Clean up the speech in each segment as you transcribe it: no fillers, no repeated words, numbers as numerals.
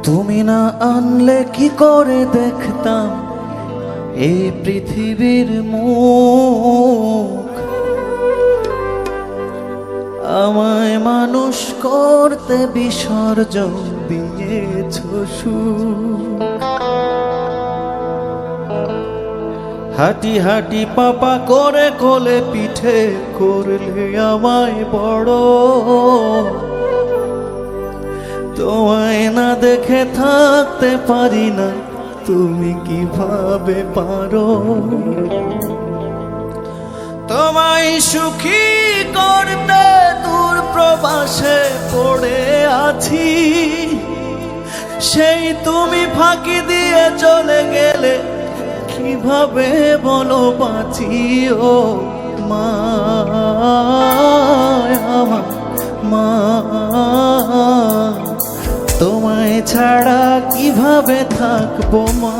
তুমি না আনলে কি করে দেখতাম এই পৃথিবীর মুখ। আমায় মানুষ করতে বিসর্জন দিয়েছ সুখ। হাঁটি হাঁটি পাপা করে কোলে পিঠে করলে আমায় বড়। তোমায় না দেখে থাকতে পারি না, তুমি কিভাবে পারো? তোমায় সুখী করতে দূর প্রবাসে পড়ে আছি, সেই তুমি ফাঁকি দিয়ে চলে গেলে কিভাবে বলো বাঁচি? ও মা, আমার মা, তোমায় ছাড়া কিভাবে থাকবো মা?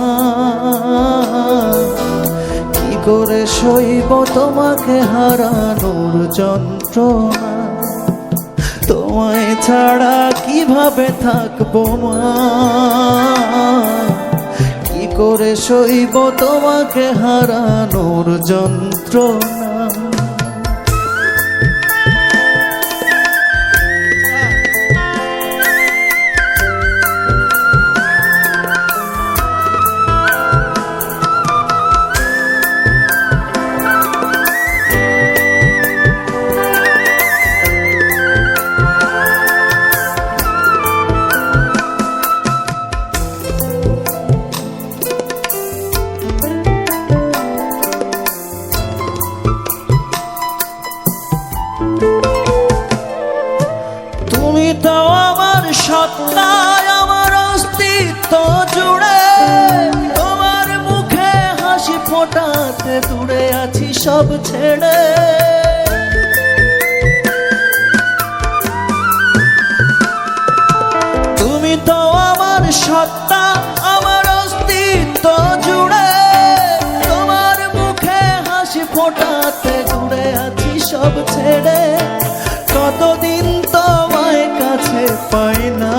কি করে সইব তোমাকে হারানোর যন্ত্রণা? তোমায় ছাড়া কিভাবে থাকবো মা? কি করে সইব তোমাকে হারানোর যন্ত্রণা? তুমি তো আমার সত্তা, আমার অস্তিত্ব জুড়ে। তোমার মুখে হাসি ফোটাতে দূরে আছি সব ছেড়ে। তুমি তো আমার সত্তা, আমার অস্তিত্ব জুড়ে। তোমার মুখে হাসি ফোটাতে দূরে আছি সব ছেড়ে। কতদিন তোমায় কাছে পাই না,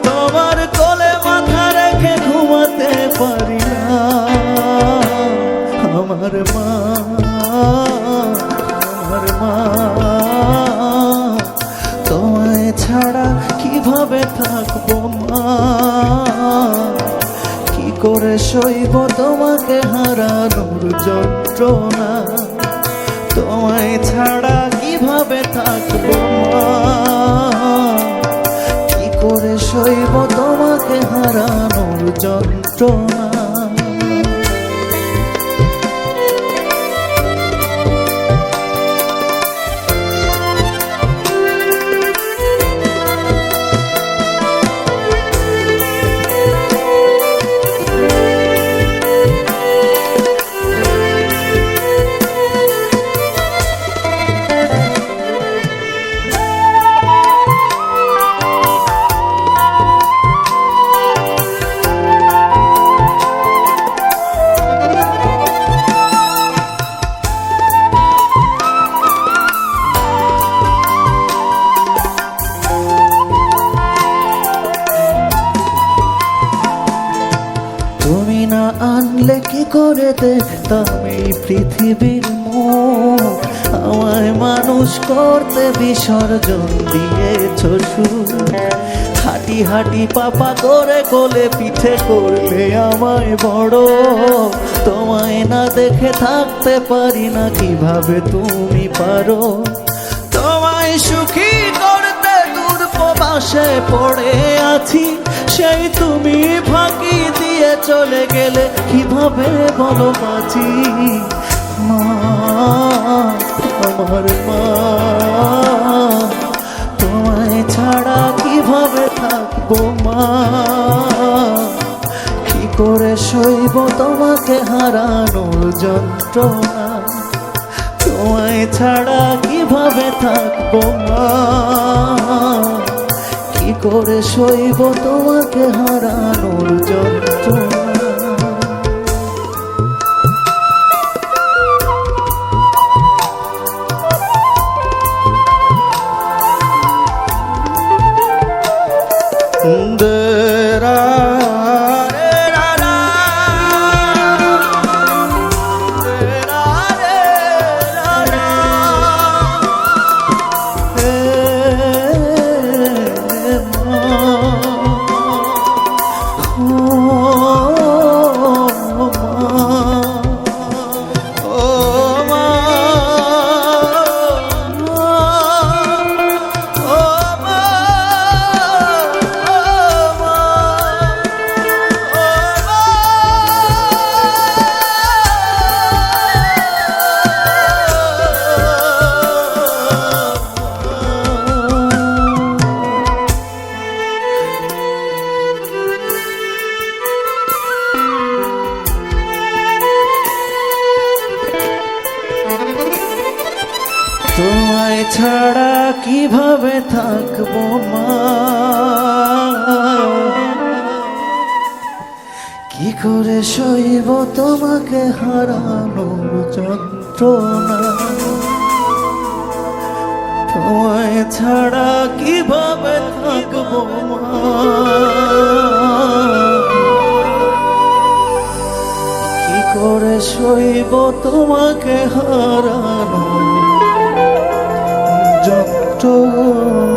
তোমার কোলে মাথা রেখে ঘুমাতে পারি না। আমার মা, আমার মা, তোমায় ছাড়া কিভাবে থাকবো মা? কি করে সইব তোমাকে হারানোর যন্ত্রণা? তোমায় ছাড়া কিভাবে থাকবো মা? কি করে সইব তোমাকে হারানোর যন্ত্রণা? তুমি না আনলে কি করে দেখতাম এই পৃথিবীর মুখ। আমায় মানুষ করতে বিসর্জন দিয়েছ সুখ। হাঁটি হাঁটি পাপা করে কোলে পিঠে করলে আমায় বড়। তোমায় না দেখে থাকতে পারি না, কিভাবে তুমি পারো? তোমায় সুখী করতে দূর প্রবাসে পড়ে আছি, সেই তুমি ফাঁকি দিয়ে চলে গেলে কিভাবে বলো বাঁচি? মা, আমার মা, তোমায় ছাড়া কিভাবে থাকবো মা? কি করে সইব তোমাকে হারানোর যন্ত্রণা? তোমায় ছাড়া কিভাবে থাকবো মা? কি করে সইব তোমাকে হারানোর যন্ত্রণা? দেরা রে রা রা, দেরা রে রা রা, হে মা, তোমায় ছাড়া কিভাবে থাকবো মা, কি করে সইব তোমাকে হারানোর যন্ত্রণা, তোমায় ছাড়া কিভাবে থাকবো মা, কি করে সইব তোমাকে হারানো যন্ত্রণা।